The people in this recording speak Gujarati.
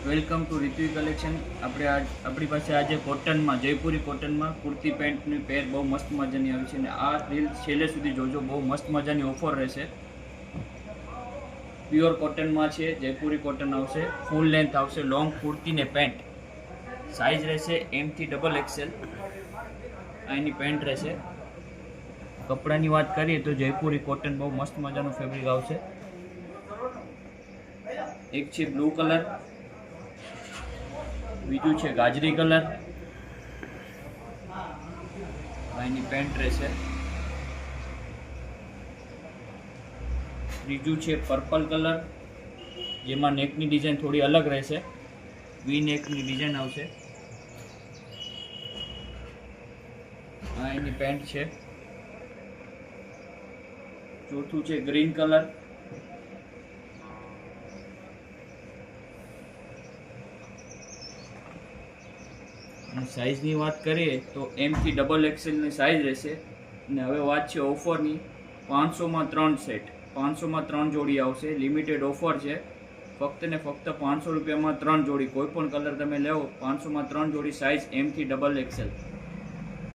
Welcome to રિત્વી collection. આપણી પાસે આજે કોટનમાં, જયપુરી કોટનમાં કુર્તી પેન્ટની પેર બહુ મસ્ત મજાની આવી છે અને આ રીલ છેલ્લે સુધી જોજો. બહુ મસ્ત મજાની ઓફર રહેશે. પ્યોર કોટનમાં છે, જયપુરી કોટન આવશે, ફૂલ લેન્થ આવશે, લોંગ કુર્તી ને પેન્ટ. સાઇઝ રહેશે M થી XXL. આ એની પેન્ટ રહેશે. કપડાની વાત કરીએ તો જયપુરી કોટન બહુ મસ્ત મજાનું ફેબ્રિક આવશે. એક છે બ્લુ કલર, બીજું છે ગાજરી કલર. એની પેન્ટ રહેશે. ત્રીજું છે પર્પલ કલર, જેમાં નેકની ડિઝાઇન થોડી અલગ રહેશે. વી નેકની ડિઝાઇન આવશે. આ એની પેન્ટ છે. ચોથું છે ગ્રીન કલર. સાઇઝની વાત કરીએ તો M થી XXL ની સાઇઝ રહેશે. અને હવે વાત છે ઓફરની. 500માં 3 સેટ, 500માં 3 જોડી આવશે. લિમિટેડ ઓફર છે. ફક્ત ને ફક્ત 500 રૂપિયામાં 3 જોડી. કોઈ પણ કલર તમે લેવો, 500માં 3 જોડી. સાઇઝ M થી XXL.